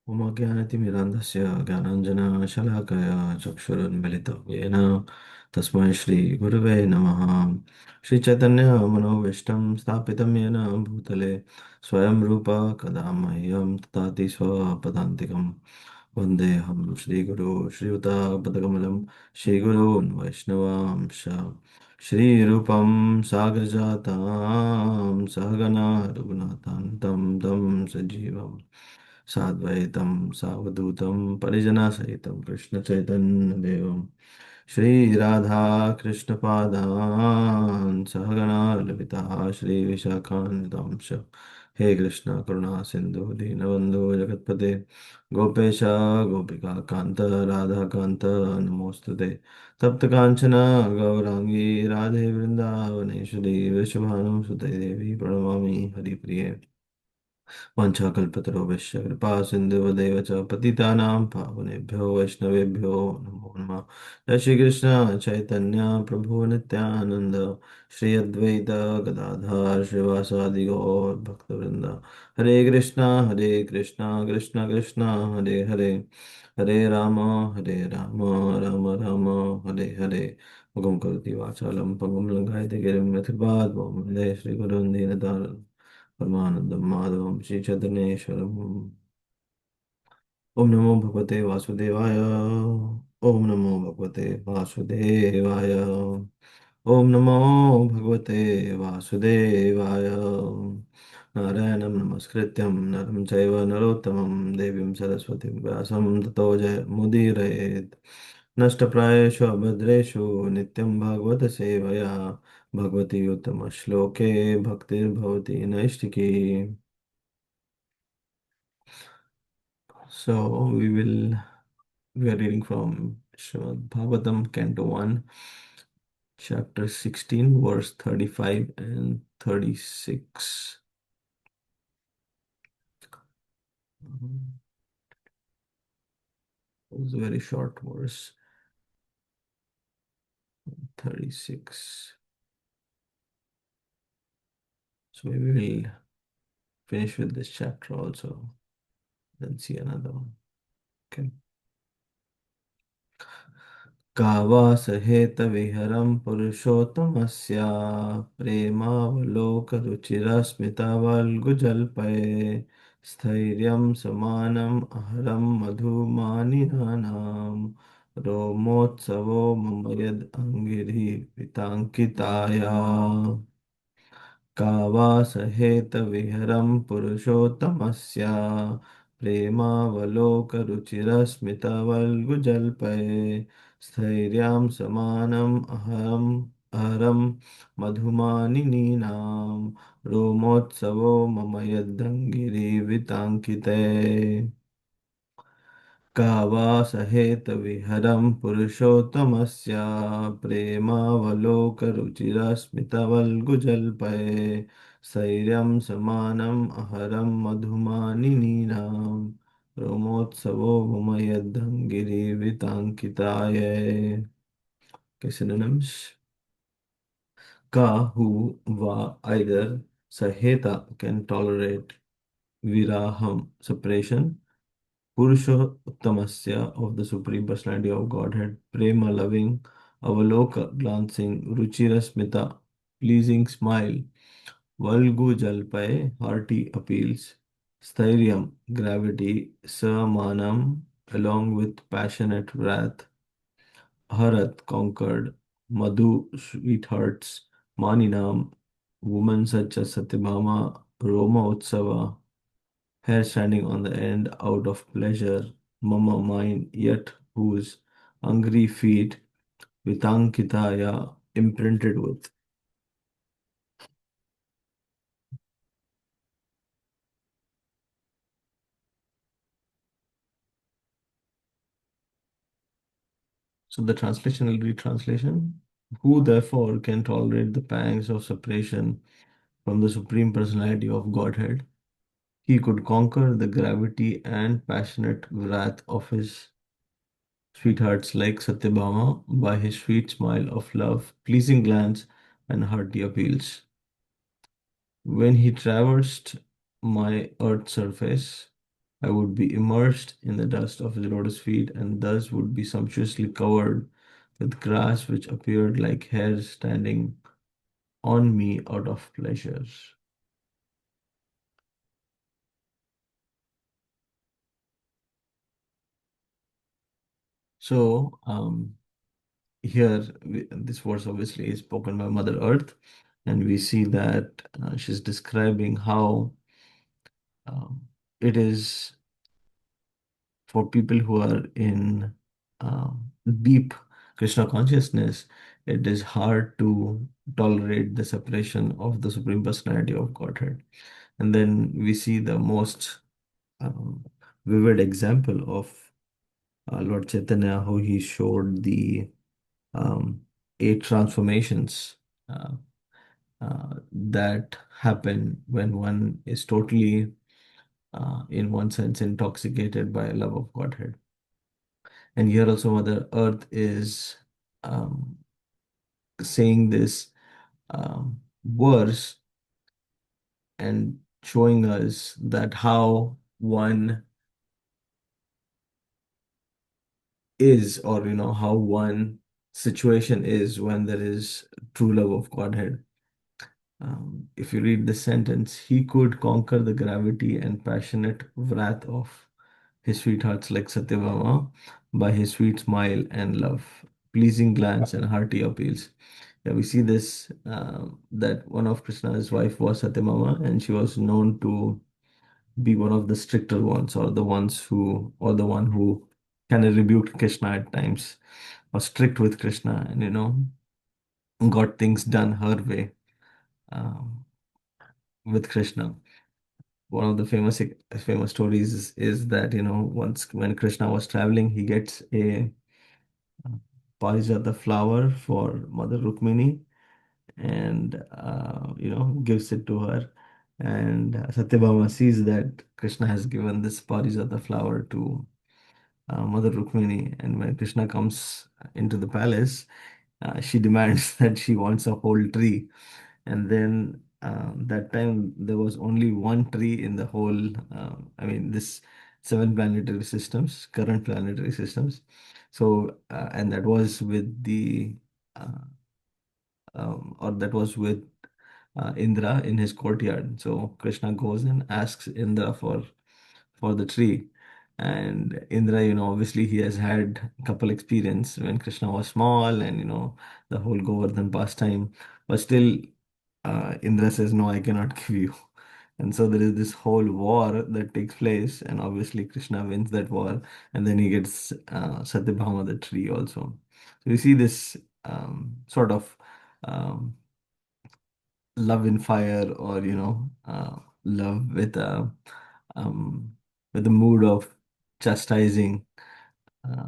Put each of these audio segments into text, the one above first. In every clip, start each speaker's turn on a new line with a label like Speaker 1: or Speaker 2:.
Speaker 1: मम ज्ञानतिमिरान्धस्य ज्ञानाञ्जनशलाकया चक्षुरुन्मिलितं येन तस्मै श्रीगुरवे नमः। श्रीचैतन्यमनोभीष्टं स्थापितं येन भूतले स्वयं रूप कदा मह्यं ददाति स्वपदान्तिकं। वन्देऽहं श्रीगुरो श्रीयुतापदकमलं श्रीगुरून् वैष्णवांश श्रीरूपं साग्रजातां सहगना रघुनाथान्तं तं सजीवम् साद्वैतं सावधूतं परिजनसहितं कृष्णचैतन्यदेवं श्रीराधा कृष्णपादान् सहगणा ललिता श्रीविशाखान्वितांश। हे कृष्ण करुणा सिंधु दीनबन्धु जगत्पते गोपेश गोपिका कान्त राधाकान्त नमोस्तुते। तप्त कांचन गौरांगी राधे वृंदावनेश्वरी वृषभानुसुते देवी प्रणमामि हरिप्रिये। वाञ्छाकल्पतरुभ्यश्च कृपा सिन्धुवदेव च पतितानां पावनेभ्यो वैष्णवेभ्यो नमो नमः। जय श्री कृष्ण चैतन्य प्रभु नित्यानंद श्री अद्वैत गदाधर श्रीवासादि गौर भक्तवृंद। हरे कृष्णा कृष्ण कृष्ण हरे हरे, हरे राम राम राम हरे हरे। मुखं करोति वाचालं पङ्गुं लङ्घयते गिरिं यत्कृपात् वन्दे श्रीगुरुं दीनतारिणं परमानन्दं माधवं श्रीचैतन्येश्वरम्। ओम नमो भगवते वासुदेवाय। ओम नमो भगवते वासुदेवाय। ओम नमो भगवते वासुदेवाय। नारायणं नमस्कृत्यं नरं चैव नरोत्तमं देवीं सरस्वतीं व्यासं ततो जयमुदीरयेत्। नष्टप्रायेषु अभद्रेषु नित्यं भागवत सेवया Bhagwati उत्तमश्लोके भक्तिर्भवति नैष्टिकी। So we are reading from Srimad Bhagavatam, Canto 1, Chapter 16, verse 35 and 36. It was a very short verse, 36. So maybe we'll finish with this chapter also, then see another one. Okay. कावासहेतविहरं पुरुषोत्तमस्य प्रेमावलोकरुचिरस्मितवल्गुजल्पये स्थैर्यं समानम् अहरं मधुमानिनानां रोमोत्सवो मम यद् अङ्गिरिपिताङ्किताया। कावासहेतविहरं पुरुषोत्तमस्य प्रेमावलोकरुचिरस्मितवल्गुजल्पये स्थैर्यं समानम् अहरं मधुमानिनीनां रोमोत्सवो मम यद्दङ्गिरिविताङ्किते। कावासहेतविहरं पुरुषोत्तमस्य प्रेमावलोकरुचिरस्मितवल्गुजल्पये स्थैर्यं समानम् अहरं मधुमानिनीनां रोमोत्सवो मम यद्दङ्गिरिविताङ्किताय। Okay, synonyms. Ka, who, va, either. Saheta, can tolerate. Viraham, separation. Purusha Uttamasya, of the Supreme Personality of Godhead. Prema, loving. Avaloka, glancing. Ruchira Smita, pleasing smile. Valgu Jalpai, hearty appeals. Sthairiam, gravity. Samanam, along with passionate wrath. Harat, conquered. Madhu, sweethearts. Maninam, woman such as Satyabhama. Roma Utsava, hair standing on the end out of pleasure. Mama, mine, yet whose hungry feet Vitankitaya, imprinted with. So the translation will be translation. Who therefore can tolerate the pangs of separation from the Supreme Personality of Godhead? He could conquer the gravity and passionate wrath of his sweethearts like Satyabhama by his sweet smile of love, pleasing glance, and hearty appeals. When he traversed my earth surface, I would be immersed in the dust of his lotus feet, and thus would be sumptuously covered with grass which appeared like hairs standing on me out of pleasures. So, here, this verse obviously is spoken by Mother Earth, and we see that she's describing how um, it is for people who are in deep Krishna consciousness. It is hard to tolerate the separation of the Supreme Personality of Godhead. And then we see the most um, vivid example of Lord Chaitanya, how he showed the um, eight transformations that happen when one is totally, in one sense, intoxicated by love of Godhead. And here also, Mother Earth is um, saying this verse and showing us that how one is, or how one situation is when there is true love of Godhead. If you read the sentence, he could conquer the gravity and passionate wrath of his sweethearts like Satyabhama by his sweet smile and love, pleasing glance and hearty appeals. Yeah, we see this that one of Krishna's wife was Satyabhama, and she was known to be one of the stricter ones, or or the one who kind of rebuked Krishna at times, or strict with Krishna, and got things done her way um, with Krishna. One of the famous stories is that once when Krishna was traveling, he gets a parijata flower for Mother Rukmini, and gives it to her. And Satyabhama sees that Krishna has given this parijata flower to Mother Rukmini, and when Krishna comes into the palace, she demands that she wants a whole tree. And then that time there was only one tree in the whole, this seven planetary systems, current planetary systems. So, and that was with uh, or that was with Indra in his courtyard. So Krishna goes and asks Indra for the tree. And Indra, obviously he has had a couple experience when Krishna was small, and the whole Govardhan pastime. But still, Indra says, "No, I cannot give you." And so there is this whole war that takes place, and obviously Krishna wins that war, and then he gets Satyabhama the tree also. So you see this sort of um, love in fire, or love um, with a mood of chastising uh,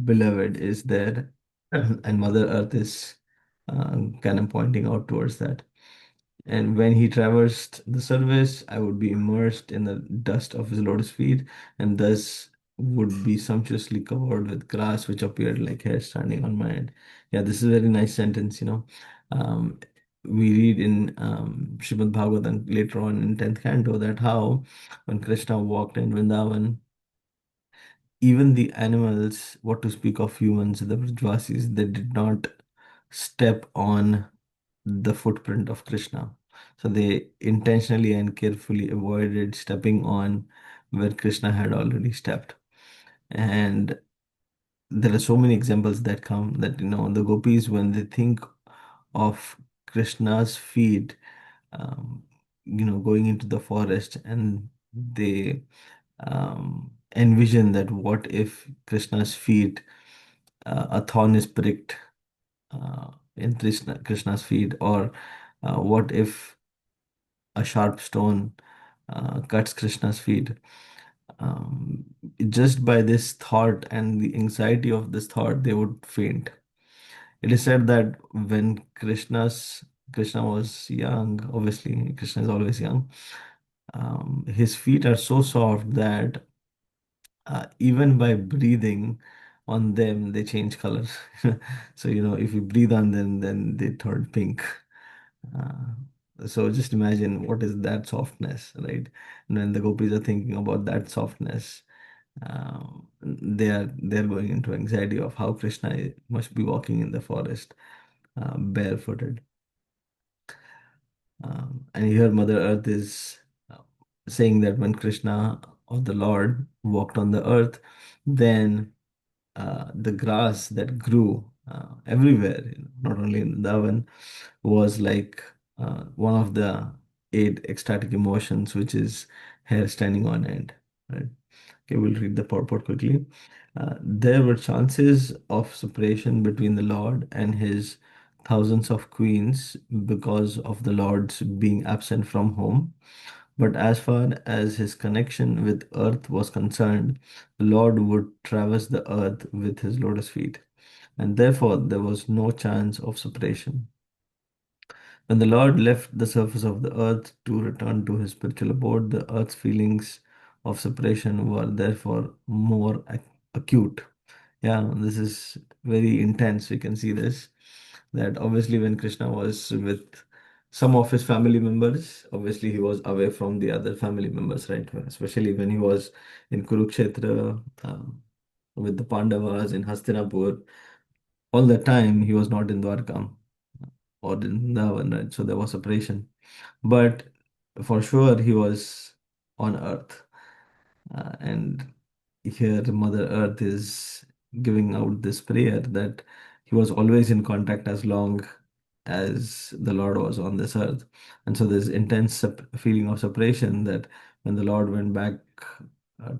Speaker 1: beloved is there, and Mother Earth is kind of pointing out towards that. And when he traversed the surface, I would be immersed in the dust of his lotus feet, and thus would be sumptuously covered with grass, which appeared like hair standing on my head. Yeah, this is a very nice sentence. Um, we read in Srimad Bhagavatam later on in 10th canto that how when Krishna walked in Vrindavan, even the animals, what to speak of humans, the Vrajvasis, they did not step on the footprint of Krishna. So they intentionally and carefully avoided stepping on where Krishna had already stepped. And there are so many examples that come that, the gopis, when they think of Krishna's feet, um, going into the forest, and they envision that what if Krishna's feet, a thorn is pricked in Krishna's feet, or what if a sharp stone cuts Krishna's feet. Um, just by this thought and the anxiety of this thought, they would faint. It is said that when Krishna was young, obviously Krishna is always young. His feet are so soft that even by breathing on them, they change color. So if you breathe on them, then they turn pink. Uh, So just imagine what is that softness, right? And when the gopis are thinking about that softness, they're going into anxiety of how must be walking in the forest, barefooted. And here Mother Earth is uh, saying that when Krishna or the Lord walked on the earth, then the grass that grew everywhere, not only in Vrindavan, was like one of the eight ecstatic emotions, which is hair standing on end. Right? Okay, we'll read the purport quickly. There were chances of separation between the Lord and his thousands of queens because of the Lord's being absent from home. But as far as his connection with earth was concerned, the Lord would traverse the earth with his lotus feet, and therefore there was no chance of separation. When the Lord left the surface of the earth to return to his spiritual abode, the earth's feelings of separation were therefore more acute. Yeah, this is very intense. We can see this. That obviously, when Krishna was with some of his family members, obviously he was away from the other family members, right? Especially when he was in Kurukshetra with the Pandavas in Hastinapur. All the time he was not in Dwarka or in Vrindavan, right? So there was separation. But for sure, he was on earth. And here, Mother Earth is giving out this prayer that he was always in contact as long as the Lord was on this earth. And so there's intense feeling of separation that when the Lord went back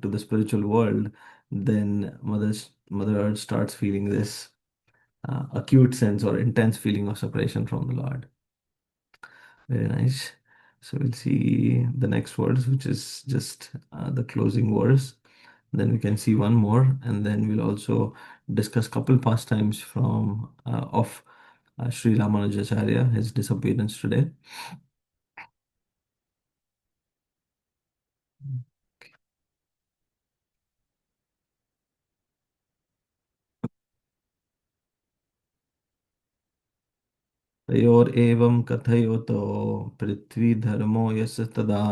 Speaker 1: to the spiritual world, then Mother Earth starts feeling this acute sense or intense feeling of separation from the Lord. Very nice. So we'll see the next words, which is just the closing words. Then we can see one more, and then we'll also discuss couple pastimes from of Sri Ramanaucharya, his disappearance today. तयोरेवं कथयतो पृथ्वीधर्मो यस्य तदा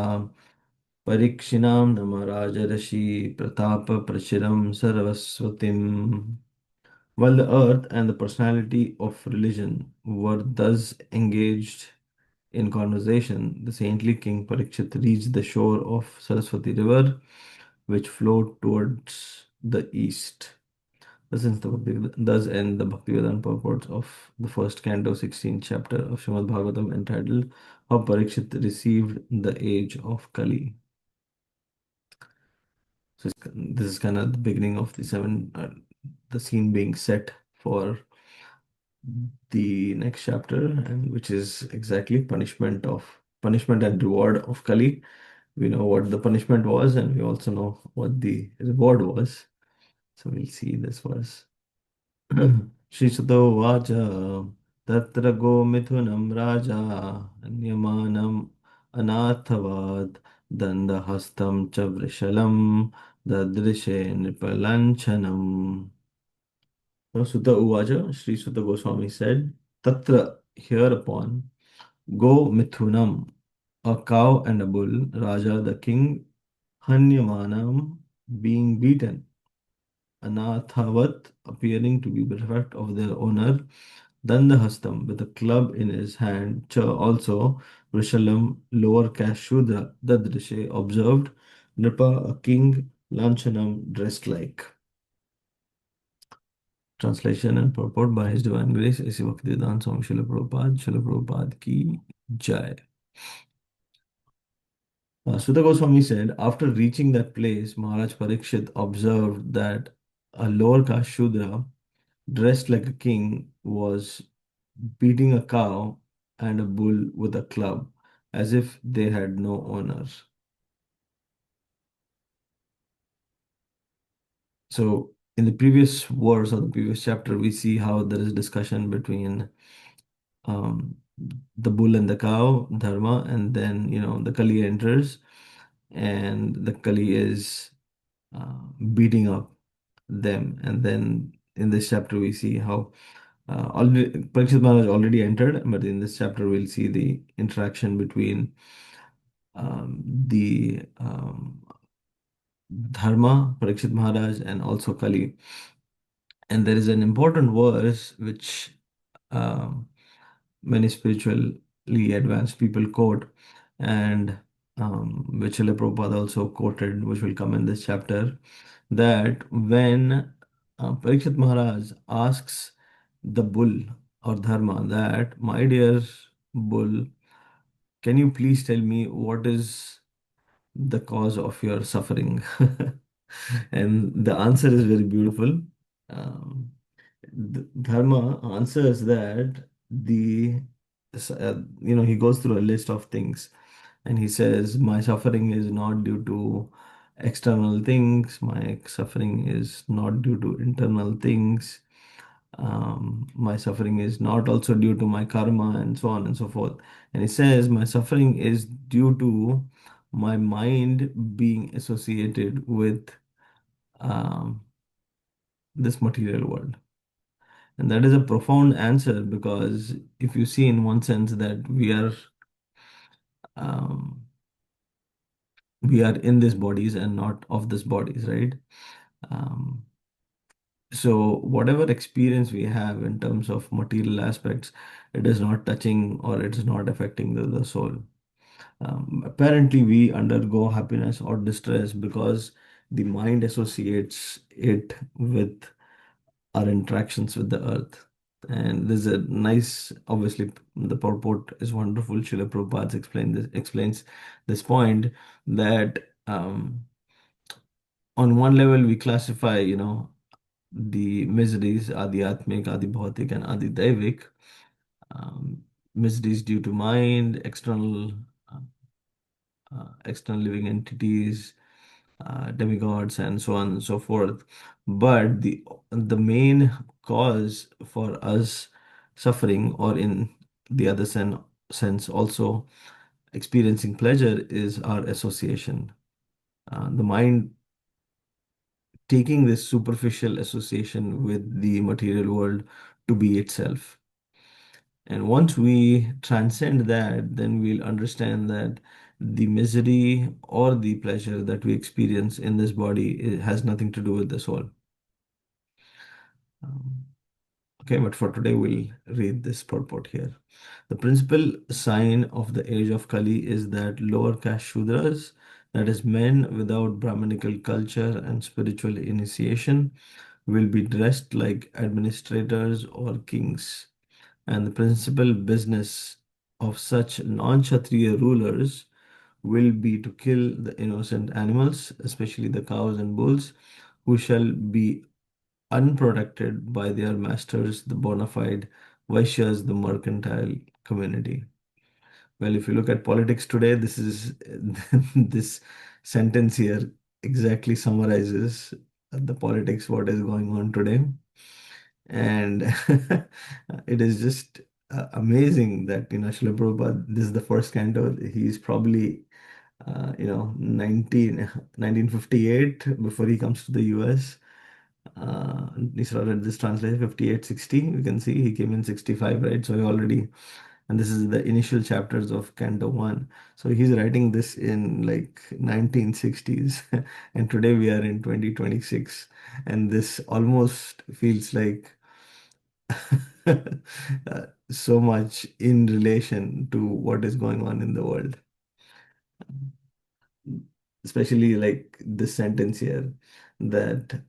Speaker 1: परीक्षिणां नम राजर्षि प्रतापप्रचिरं सरस्वतीम्. While the earth and the personality of religion were thus engaged in conversation, the saintly King Parikshit reached the shore of Saraswati River, which flowed towards the east. Thus end the Bhaktivedanta purports of the first canto, 16th chapter of Srimad Bhagavatam, entitled How Parikshit Received the Age of Kali. So this is kind of the beginning of the scene being set for the next chapter, and which is exactly punishment and reward of Kali. We know what the punishment was, and we also know what the reward was. So we'll see this verse. Shishto vacha tatra go mithunam raja anyamanam anarthavad dandahastam cha vrishalam dadrishe nipalanchanam. So Sutta Uvacha, Sri Sutta Goswami said, Tatra, hereupon, go Mithunam, a cow and a bull, Raja the king, Hanyamanam, being beaten, Anathavat, appearing to be bereft of their owner, Dandahastam, with a club in his hand, Cha also, Vrishalam, lower caste Shudra, Dadrishe, observed, Nripa, a king, Lanchanam, dressed like. Translation and purport by His Divine Grace A.C. Bhaktivedanta Swami Srila Prabhupada ki Jai. Sutta Goswami said, after reaching that place, Maharaj Parikshit observed that a lower caste Shudra, dressed like a king, was beating a cow and a bull with a club, as if they had no owners. So, in the previous verse or the previous chapter, we see how there is discussion between um, the bull and the cow, dharma, and then the Kali enters, and the Kali is beating up them. And then in this chapter, we see how Already, Parikshit Maharaj already entered, but in this chapter we'll see the interaction between the Dharma, Parikshit Maharaj, and also Kali. And there is an important verse which um, many spiritually advanced people quote, and which Srila Prabhupada also quoted, which will come in this chapter, that when Parikshit Maharaj asks the bull or Dharma that, my dear bull, can you please tell me what is the cause of your suffering? And the answer is very beautiful. Um, Dharma answers that he goes through a list of things and he says, my suffering is not due to external things, my suffering is not due to internal things, my suffering is not also due to my karma, and so on and so forth. And he says, my suffering is due to my mind being associated with um, this material world. And that is a profound answer, because if you see in one sense that um, we are in these bodies and not of these bodies, right? Um, so whatever experience we have in terms of material aspects, it is not touching or it is not affecting the soul. Apparently, we undergo happiness or distress because the mind associates it with our interactions with the earth. And there's a nice, obviously, the purport is wonderful. Srila Prabhupada explains this point that on one level we classify, the miseries, Adi Atmik, Adi Bhautik, and Adi Daivik. Miseries due to mind, uh, external living entities, demigods, and so on and so forth. But the main cause for us suffering, or in the other sense also experiencing pleasure, is our association. The mind taking this superficial association with the material world to be itself. And once we transcend that, then we'll understand that the misery or the pleasure that we experience in this body, it has nothing to do with the soul. Um, okay, but for today, we'll read this purport here. The principal sign of the age of Kali is that lower caste Shudras, that is, men without Brahminical culture and spiritual initiation, will be dressed like administrators or kings. And the principal business of such non-Kshatriya rulers will be to kill the innocent animals, especially the cows and bulls, who shall be unprotected by their masters, the bona fide Vaishyas, the mercantile community. Well, if you look at politics today, this is this sentence here exactly summarizes the politics, what is going on today. And it is just amazing that, Srila Prabhupada, this is the first canto. He's probably, 1958, before he comes to the US. He started this translation 58, 60. You can see he came in 65, right? So he already, and this is the initial chapters of Canto 1. So he's writing this in like 1960s, and today we are in 2026, and this almost feels like so much in relation to what is going on in the world. Especially like this sentence here, that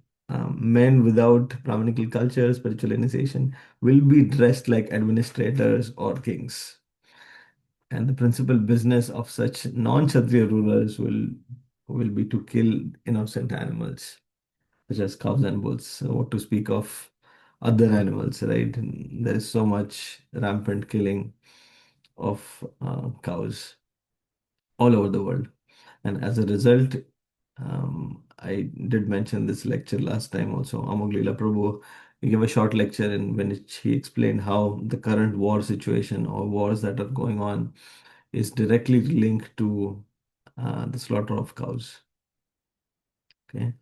Speaker 1: men without Brahminical culture, spiritual initiation, will be dressed like administrators or kings. And the principal business of such non-Kshatriya rulers will be to kill innocent animals, such as cows and bulls. So what to speak of other animals, right? And there is so much rampant killing of cows all over the world. And as a result, I did mention this lecture last time also. Amoglila Prabhu, he gave a short lecture in which he explained how the current war situation or wars that are going on is directly linked to the slaughter of cows. Okay.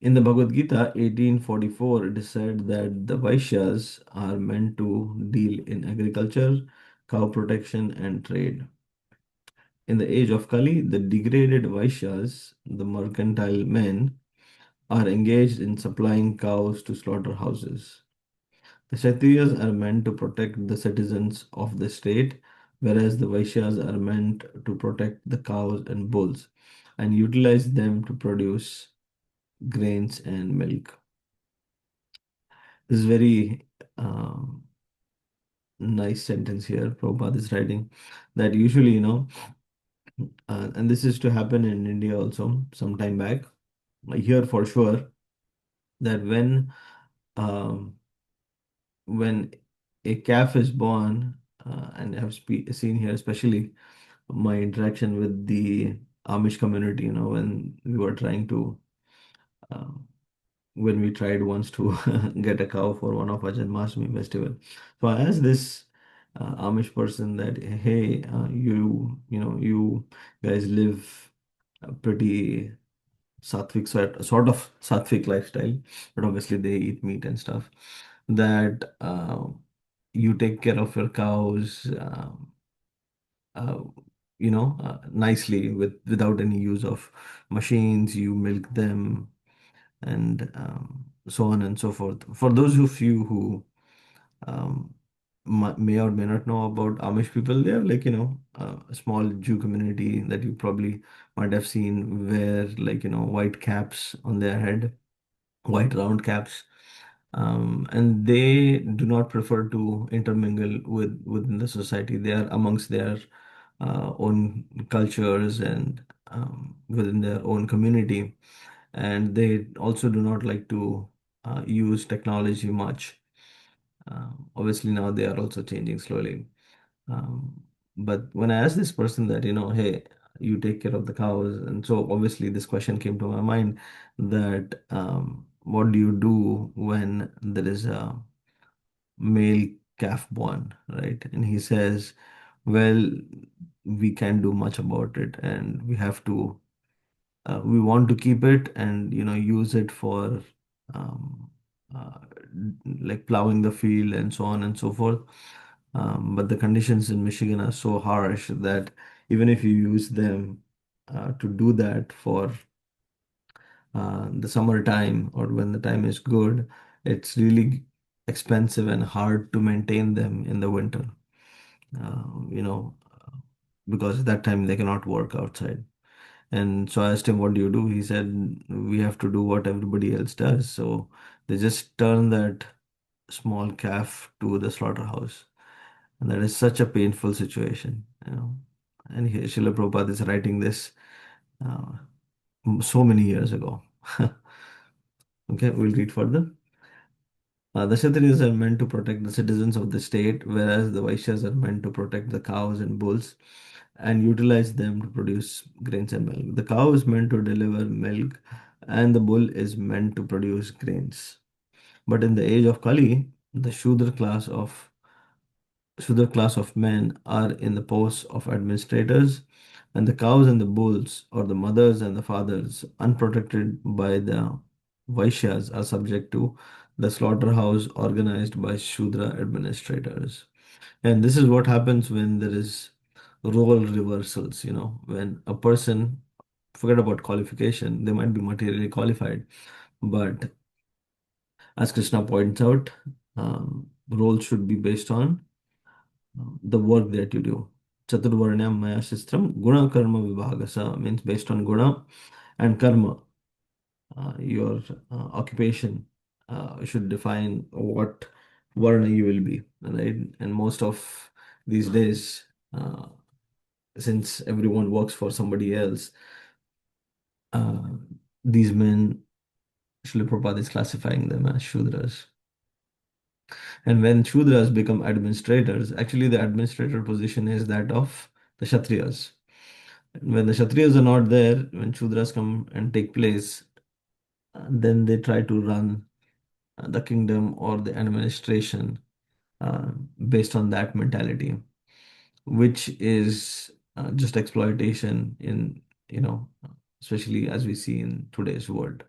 Speaker 1: In the Bhagavad Gita, 1844, it is said that the Vaishyas are meant to deal in agriculture, cow protection, and trade. In the age of Kali, the degraded Vaishyas, the mercantile men, are engaged in supplying cows to slaughterhouses. The Kshatriyas are meant to protect the citizens of the state, whereas the Vaishyas are meant to protect the cows and bulls and utilize them to produce grains and milk. This is very nice sentence here. Prabhupada is writing that usually, and this is to happen in India also some time back. I hear for sure that um, when a calf is born, and I've seen here especially my interaction with the Amish community, when we were trying to, uh, when we tried once to get a cow for one of our Janmashtami festival. So I asked this Amish person that, hey, you guys live a pretty sattvic sort of sattvic lifestyle, but obviously they eat meat and stuff. That you take care of your cows, uh, nicely without any use of machines. You milk them and so on and so forth. For those of you who um, may or may not know about Amish people, they have like, a small Jew community that you probably might have seen wear like, white caps on their head, white round caps. And they do not prefer to intermingle within the society. They are amongst their own cultures and within their own community, and they also do not like to use technology much. Obviously, now they are also changing slowly. Um, but when I asked this person that, hey, you take care of the cows, and so obviously this question came to my mind that what do you do when there is a male calf born, right? And he says, well, we can't do much about it, and we want to keep it and use it for um, uh, like plowing the field and so on and so forth. But the conditions in Michigan are so harsh that even if you use them to do that for the summertime or when the time is good, it's really expensive and hard to maintain them in the winter. uh, you know because at that time they cannot work outside. And so I asked him, what do you do? He said, we have to do what everybody else does. So they just turn that small calf to the slaughterhouse. And that is such a painful situation. And here Srila Prabhupada is writing this uh, so many years ago. Okay, we'll read further. The Kshatriyas are meant to protect the citizens of the state, whereas the Vaishyas are meant to protect the cows and bulls and utilize them to produce grains and milk. The cow is meant to deliver milk, and the bull is meant to produce grains. But in the age of Kali, the Shudra class of men are in the posts of administrators, and the cows and the bulls, or the mothers and the fathers, unprotected by the Vaishyas, are subject to the slaughterhouse organized by Shudra administrators. And this is what happens when there is role reversals, when a person, forget about qualification, they might be materially qualified, but as Krishna points out, roles should be based on the work that you do. Chaturvarnyam Maya Shastram Guna Karma Vibhagasa means based on guna and karma. Your occupation should define what varna you will be, right? And most of these days, uh, since everyone works for somebody else, uh, these men, Srila Prabhupada is classifying them as Shudras. And when Shudras become administrators, actually the administrator position is that of the Kshatriyas. When the Kshatriyas are not there, when Shudras come and take place, then they try to run the kingdom or the administration uh, based on that mentality, which is just exploitation in, especially as we see in today's world.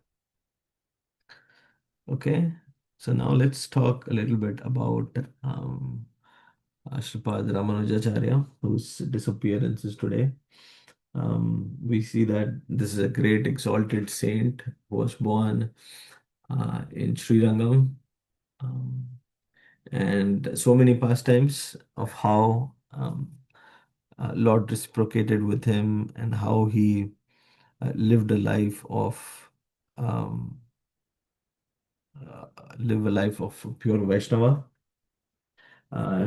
Speaker 1: Okay, so now let's talk a little bit about Shripad Ramanujacharya, whose disappearance is today. We see that this is a great exalted saint who was born in Sri Rangam, um, and so many pastimes of how Lord reciprocated with him and how he lived a life of um, uh, live a life of pure Vaishnava.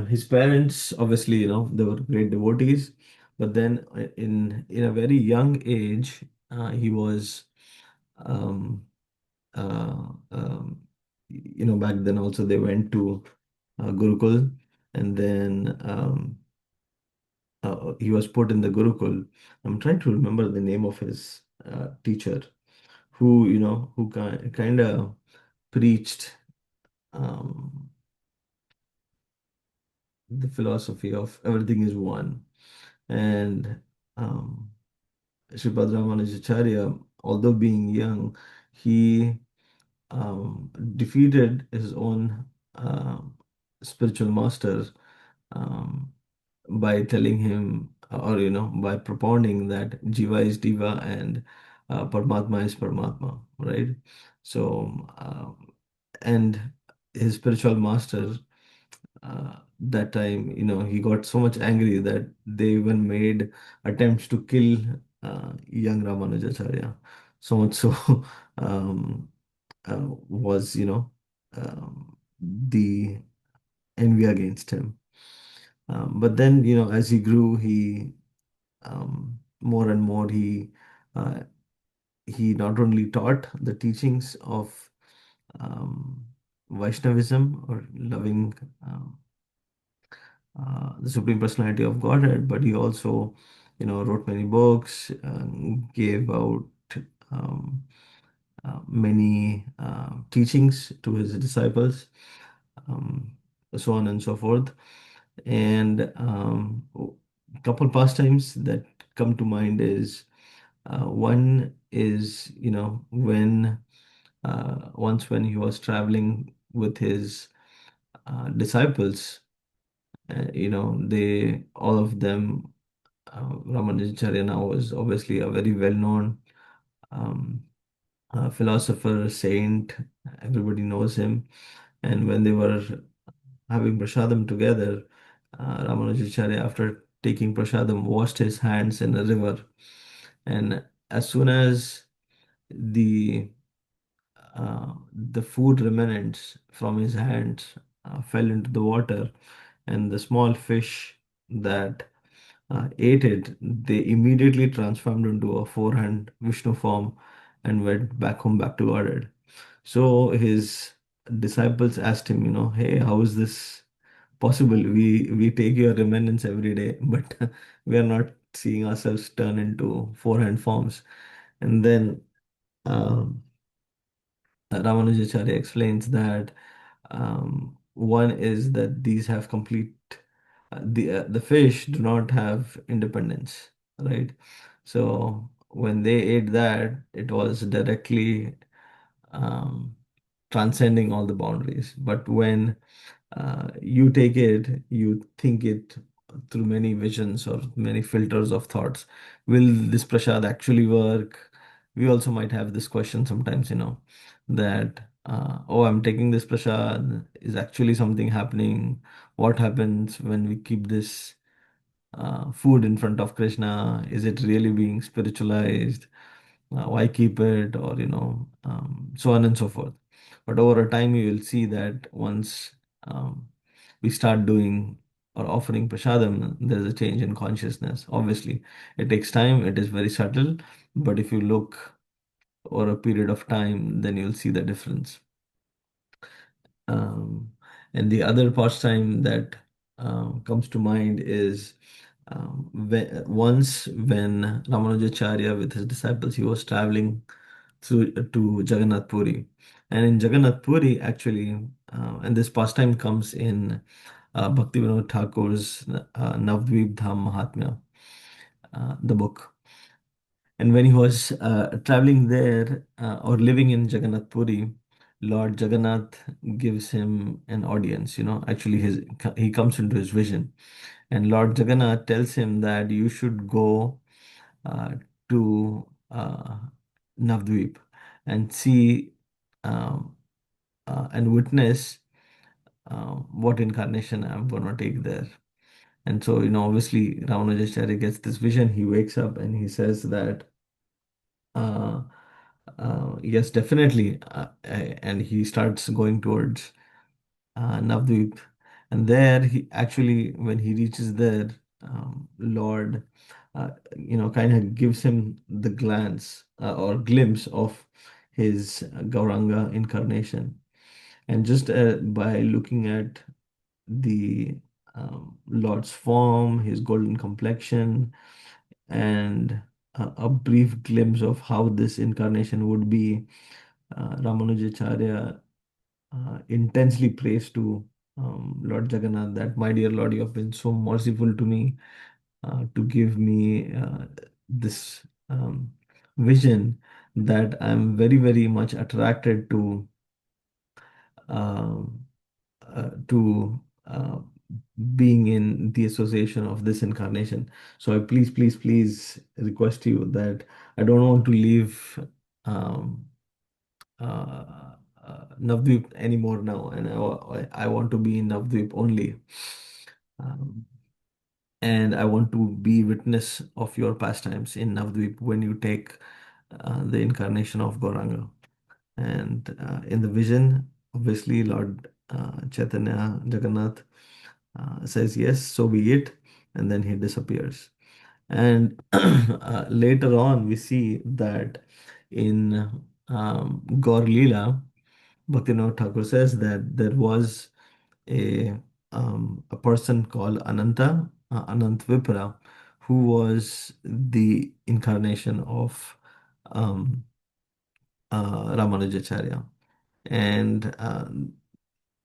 Speaker 1: His parents, obviously, they were great devotees, but then in a very young age, he was, um, back then also they went to Gurukul, and then he was put in the Gurukul. I'm trying to remember the name of his teacher, who kind of preached um, the philosophy of everything is one. And um, Sripad Ramanujacharya, although being young, he defeated his own spiritual master um, by telling him, or by propounding that Jiva is Diva and Paramatma is Paramatma, right? So, and his spiritual master that time, he got so much angry that they even made attempts to kill young Ramanujacharya. So much so um, was, the envy against him. But then, as he grew, he more and more uh, he not only taught the teachings of um, Vaishnavism or loving the Supreme Personality of Godhead, but he also, wrote many books, gave out um, many teachings to his disciples, um, so on and so forth. And a couple pastimes that come to mind is one is, when once when he was traveling with his disciples, they all of them, Ramanujacharya now was obviously a very well-known um, philosopher, saint. Everybody knows him. And when they were having prasadam together, Ramanujacharya, after taking prasadam, washed his hands in a river. And as soon as the the food remnants from his hands fell into the water, and the small fish that ate it, they immediately transformed into a four-hand Vishnu form and went back home, back to Godhead. So his disciples asked him, hey, how is this possible? We take your remnants every day, but we are not seeing ourselves turn into four-hand forms. And then um, Ramanujacharya explains that one is that these have complete the fish do not have independence, right? So when they ate that, it was directly um, transcending all the boundaries. But when you take it, you think it through many visions or many filters of thoughts. Will this prasad actually work? We also might have this question sometimes, that, oh, I'm taking this prasad. Is actually something happening? What happens when we keep this food in front of Krishna? Is it really being spiritualized? Why keep it? Or, so on and so forth. But over a time, you will see that once we start doing or offering prasadam, there's a change in consciousness. Obviously, it takes time, it is very subtle, but if you look over a period of time, then you'll see the difference. Um, and the other pastime that comes to mind is once when Ramanujacharya with his disciples, he was traveling to Jagannath Puri. And in Jagannath Puri, actually, and this pastime comes in Bhaktivinoda Thakur's Navdvip Dham Mahatmya, the book. And when he was traveling there or living in Jagannath Puri, Lord Jagannath gives him an audience. Actually, he comes into his vision, and Lord Jagannath tells him that you should go uh, to Navdvip and see um, and witness what incarnation I'm going to take there. And so, obviously, Ramanujacharya gets this vision. He wakes up and he says that, uh, yes, definitely. And he starts going towards Navdvip. And there, when he reaches there, Lord, kind of gives him the glance or glimpse of his Gauranga incarnation. And just by looking at the Lord's form, his golden complexion, and a brief glimpse of how this incarnation would be, Ramanujacharya intensely prays to Lord Jagannath that, my dear Lord, you have been so merciful to me to give me this vision that I'm very, very much attracted um, to being in the association of this incarnation. So I please, please, please request you that I don't want to leave um, Navdvip anymore now, and I want to be in Navdvip only. Um, and I want to be witness of your pastimes in Navdvip when you take the incarnation of Gauranga. And in the vision, obviously, Lord Chaitanya Jagannath says, yes, so be it. And then he disappears. And later on, we see that in Gaur Leela, Bhaktivinoda Thakur says that there was a, a person called Anant Vipra, who was the incarnation of um, Ramanujacharya. And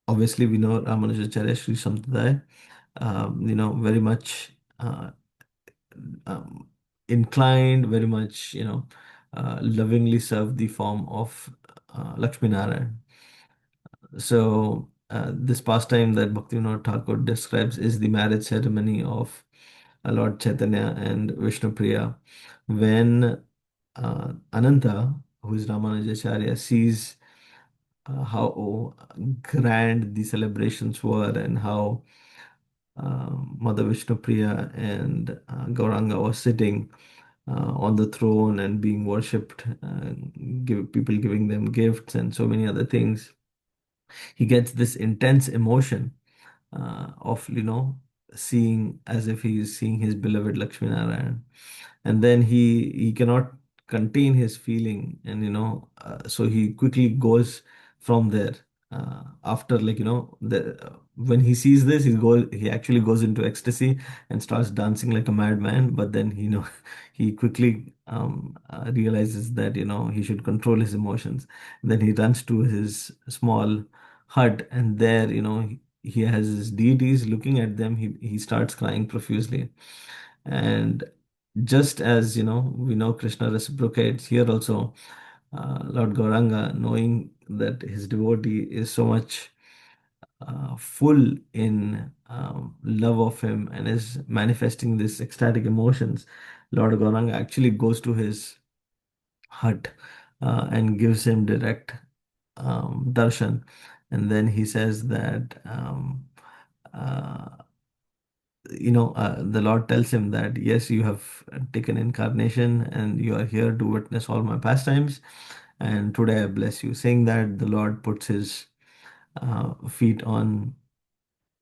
Speaker 1: obviously, we know Ramanujacharya Sri Sampradaya, very much um, inclined, very much, lovingly served the form of Lakshmi Narayan. So, this pastime that Bhaktivinoda Thakur describes is the marriage ceremony of Lord Chaitanya and Vishnupriya. When Ananta, who is Ramanujacharya, sees how grand the celebrations were and how Mother Vishnupriya and Gauranga was sitting on the throne and being worshipped, people giving them gifts and so many other things. He gets this intense emotion of seeing as if he is seeing his beloved Lakshmi Narayan, and then he cannot contain his feeling, and so he quickly goes from there. After, when he sees this, he actually goes into ecstasy and starts dancing like a madman. But then he quickly realizes that he should control his emotions. Then he runs to his small hut, and there he has his deities. Looking at them, he starts crying profusely. And just as we know Krishna reciprocates here also, Lord Gauranga, knowing that his devotee is so much full in love of him and is manifesting this ecstatic emotions, Lord Gauranga actually goes to his hut and gives him direct darshan. And then he says that uh, the Lord tells him that, yes, you have taken incarnation and you are here to witness all my pastimes. And today I bless you. Saying that, the Lord puts his feet on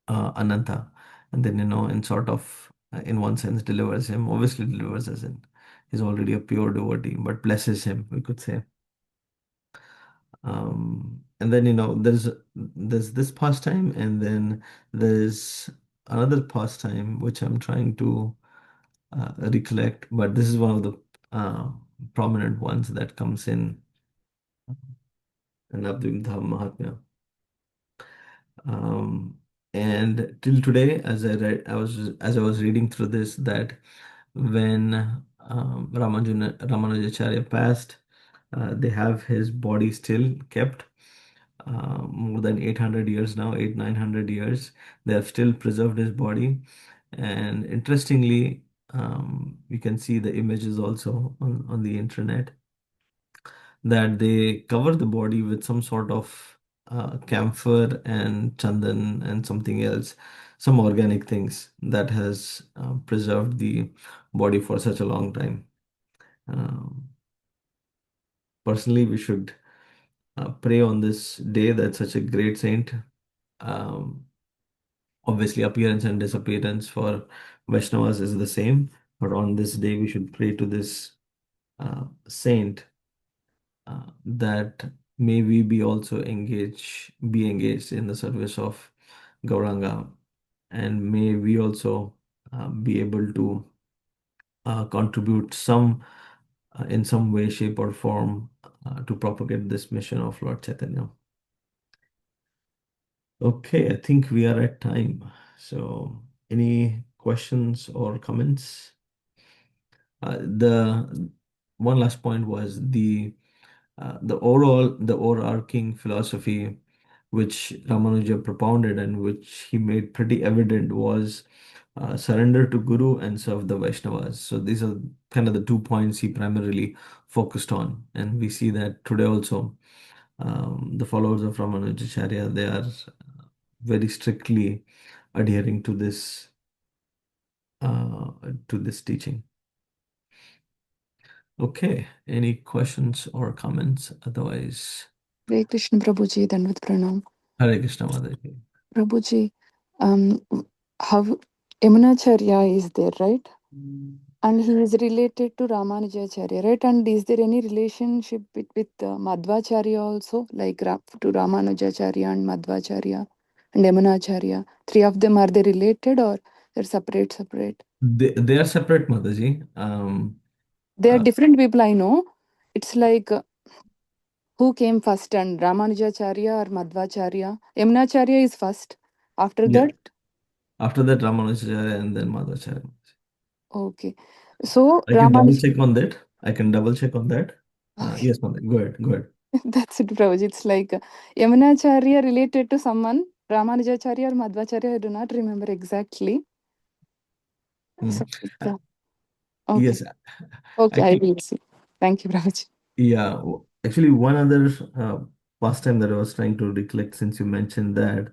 Speaker 1: Ananta, and then, in sort of, in one sense, delivers him. Obviously, delivers as in he's already a pure devotee, but blesses him, we could say. And then, there's this pastime, and then there's another pastime which I'm trying to recollect, but this is one of the uh, prominent ones that comes in Abdul Mahatmya. Um, and till today, as I was reading through this, that when Ramanujacharya passed, they have his body still kept, more than 800 years now, 900 years. They have still preserved his body. And interestingly, you can see the images also on the internet that they cover the body with some sort of camphor and chandan and something else, some organic things that has preserved the body for such a long time. Um, Personally, we should pray on this day that such a great saint. Um, Obviously, appearance and disappearance for Vaishnavas is the same, but on this day we should pray to this saint that may we be also be engaged in the service of Gauranga, and may we also be able to contribute in some way, shape, or form to propagate this mission of Lord Chaitanya. Okay, I think we are at time. So, any questions or comments? The one last point was the overarching philosophy which Ramanuja propounded and which he made pretty evident was surrender to Guru and serve the Vaishnavas. So these are kind of the 2 points he primarily focused on, and we see that today also. The followers of Ramanaucharya, they are very strictly adhering uh, to this teaching. Okay, any questions or comments? Otherwise,
Speaker 2: Hare Krishna Prabhuji, Dandavat Pranam.
Speaker 1: Hare Krishna Mataji.
Speaker 2: Prabhuji, how Yamunacharya is there, right? And he is related to Ramanujacharya, right? And is there any relationship with Madhvacharya also, like to Ramanujacharya and Madhvacharya and Yamunacharya? Three of them, are they related or they're separate?
Speaker 1: They are separate, Mataji.
Speaker 2: They are
Speaker 1: Uh,
Speaker 2: different people, I know. It's like who came first, and Ramanujacharya or Madhvacharya? Yamunacharya is first. After
Speaker 1: yeah.
Speaker 2: that,
Speaker 1: After that, Ramanujacharya and then Madhvacharya.
Speaker 2: okay. So
Speaker 1: I can double
Speaker 2: Ramanuj,
Speaker 1: check on that. I can double check on that.
Speaker 2: okay.
Speaker 1: Yes, Mataji. Go ahead. Go ahead.
Speaker 2: That's it, Prabhuji. It's like Yamunacharya related to someone, Ramanujacharya or Madhvacharya. I do not remember exactly.
Speaker 1: Hmm.
Speaker 2: So,
Speaker 1: Uh,
Speaker 2: okay.
Speaker 1: yes,
Speaker 2: Okay, I
Speaker 1: actually,
Speaker 2: will see. Thank you, Prabhuji.
Speaker 1: yeah. Actually, one other pastime that I was trying to recollect since you mentioned that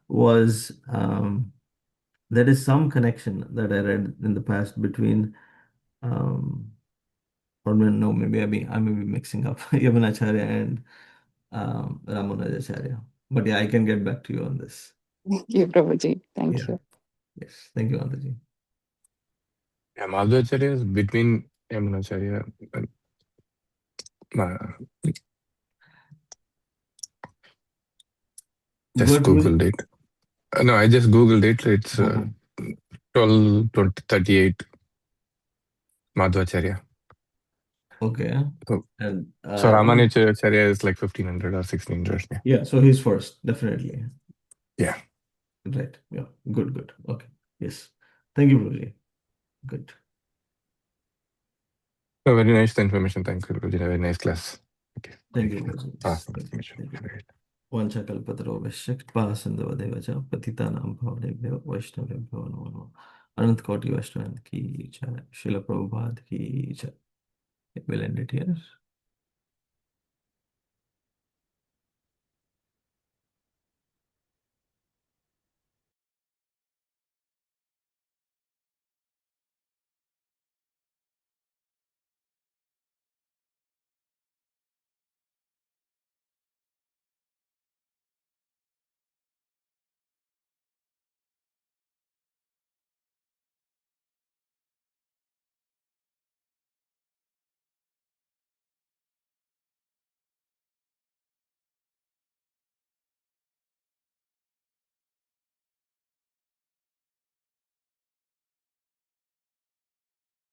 Speaker 1: was there is some connection that I read in the past between um, or no, maybe I may be mixing up Yamunacharya and Ramanujacharya. But yeah, I can get back to you on this.
Speaker 2: Thank you, Prabhuji. Thank
Speaker 1: Yeah.
Speaker 2: you.
Speaker 1: Yes. Thank you, Antaji.
Speaker 3: Yeah, Madhvacharya is between Yamunacharya and just
Speaker 1: What will?
Speaker 3: Googled it. No, I just Googled it. It's
Speaker 1: Uh-huh.
Speaker 3: 12, 20, 38 Madhvacharya.
Speaker 1: Okay.
Speaker 3: So,
Speaker 1: And
Speaker 3: so Ramanujacharya is like 1500 or 1600. Yeah.
Speaker 1: yeah, so he's first, definitely.
Speaker 3: Yeah.
Speaker 1: Right. Yeah. Good, good. Okay. Yes. Thank you, Prabhuji. Good.
Speaker 3: So very nice information. Thank you. Very nice class. Okay.
Speaker 1: Thank you, Prabhuji. Yes.
Speaker 3: Awesome information.
Speaker 1: Thank you.
Speaker 3: Great.
Speaker 1: वाञ्छाकल्पतरुभ्यश्च पतितानां भवनेभ्यो वैष्णवेभ्यो नमो नमः अनंत कोटि वैष्णव की जय शिल प्रभुपाद की जय. We'll end it here.